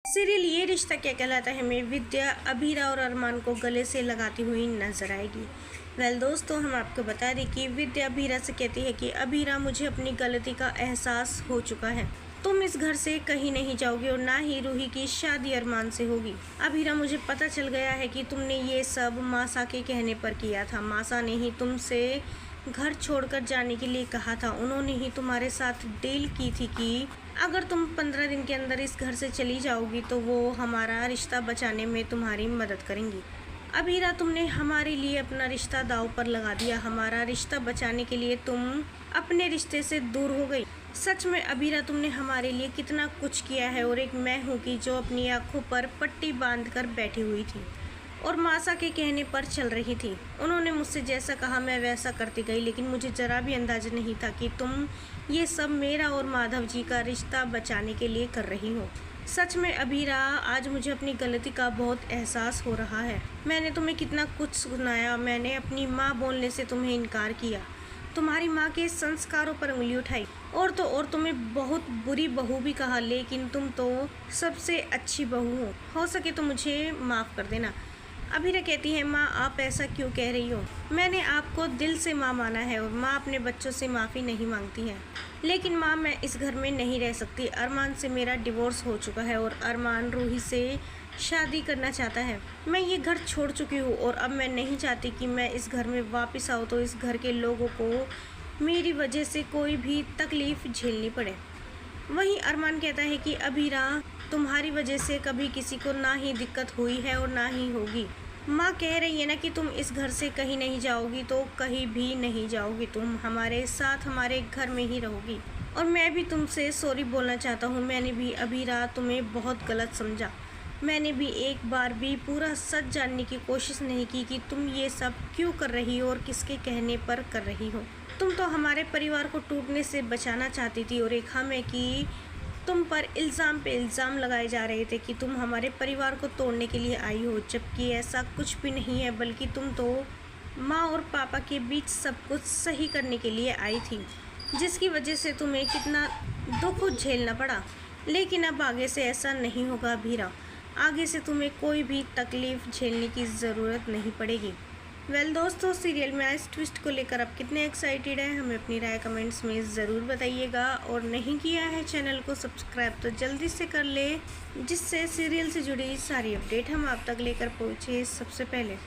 Serial ये रिश्ता क्या कहलाता है में विद्या अभीरा और अरमान को गले से लगाती हुई नजर आएगी। दोस्तों, हम आपको बता दें कि विद्या अभीरा से कहती है कि अभीरा, मुझे अपनी गलती का एहसास हो चुका है। तुम इस घर से कहीं नहीं जाओगे और ना ही रूही की शादी अरमान से होगी। अभीरा, मुझे पता चल गया है कि तुमने ये सब मासा के कहने पर किया था। मासा ने ही तुमसे घर छोड़कर जाने के लिए कहा था। उन्होंने ही तुम्हारे साथ डील की थी कि अगर तुम 15 दिन के अंदर इस घर से चली जाओगी तो वो हमारा रिश्ता बचाने में तुम्हारी मदद करेंगी। अभीरा, तुमने हमारे लिए अपना रिश्ता दांव पर लगा दिया। हमारा रिश्ता बचाने के लिए तुम अपने रिश्ते से दूर हो गई। सच में अभीरा, तुमने हमारे लिए कितना कुछ किया है। और एक मैं हूँ कि जो अपनी आंखों पर पट्टी बांधकर बैठी हुई थी और मासा के कहने पर चल रही थी। उन्होंने मुझसे जैसा कहा मैं वैसा करती गई, लेकिन मुझे जरा भी अंदाजा नहीं था कि तुम ये सब मेरा और माधव जी का रिश्ता बचाने के लिए कर रही हो। सच में अभीरा, आज मुझे अपनी गलती का बहुत एहसास हो रहा है। मैंने तुम्हें कितना कुछ सुनाया। मैंने अपनी माँ बोलने से तुम्हें इनकार किया, तुम्हारी माँ के संस्कारों पर उंगली उठाई और तो और तुम्हें बहुत बुरी बहू भी कहा, लेकिन तुम तो सबसे अच्छी बहू हो सके तो मुझे माफ़ कर देना। अभीरा कहती है, माँ आप ऐसा क्यों कह रही हो? मैंने आपको दिल से माँ माना है और माँ अपने बच्चों से माफ़ी नहीं मांगती है। लेकिन माँ, मैं इस घर में नहीं रह सकती। अरमान से मेरा डिवोर्स हो चुका है और अरमान रूही से शादी करना चाहता है। मैं ये घर छोड़ चुकी हूँ और अब मैं नहीं चाहती कि मैं इस घर में वापस आऊँ तो इस घर के लोगों को मेरी वजह से कोई भी तकलीफ़ झेलनी पड़े। वहीं अरमान कहता है कि अभीरा, तुम्हारी वजह से कभी किसी को ना ही दिक्कत हुई है और ना ही होगी। माँ कह रही है ना कि तुम इस घर से कहीं नहीं जाओगी, तो कहीं भी नहीं जाओगी। तुम हमारे साथ हमारे घर में ही रहोगी। और मैं भी तुमसे सॉरी बोलना चाहता हूँ। मैंने भी अभीरा तुम्हें बहुत गलत समझा। मैंने भी एक बार भी पूरा सच जानने की कोशिश नहीं की कि तुम ये सब क्यों कर रही हो और किसके कहने पर कर रही हो। तुम तो हमारे परिवार को टूटने से बचाना चाहती थी और एक हम है कि तुम पर इल्ज़ाम पे इल्ज़ाम लगाए जा रहे थे कि तुम हमारे परिवार को तोड़ने के लिए आई हो, जबकि ऐसा कुछ भी नहीं है। बल्कि तुम तो माँ और पापा के बीच सब कुछ सही करने के लिए आई थी, जिसकी वजह से तुम्हें कितना दुख झेलना पड़ा। लेकिन अब आगे से ऐसा नहीं होगा अभीरा। आगे से तुम्हें कोई भी तकलीफ़ झेलने की ज़रूरत नहीं पड़ेगी। दोस्तों, सीरियल में इस ट्विस्ट को लेकर आप कितने एक्साइटेड हैं, हमें अपनी राय कमेंट्स में ज़रूर बताइएगा। और नहीं किया है चैनल को सब्सक्राइब तो जल्दी से कर ले, जिससे सीरियल से जुड़ी सारी अपडेट हम आप तक लेकर पहुँचे सबसे पहले।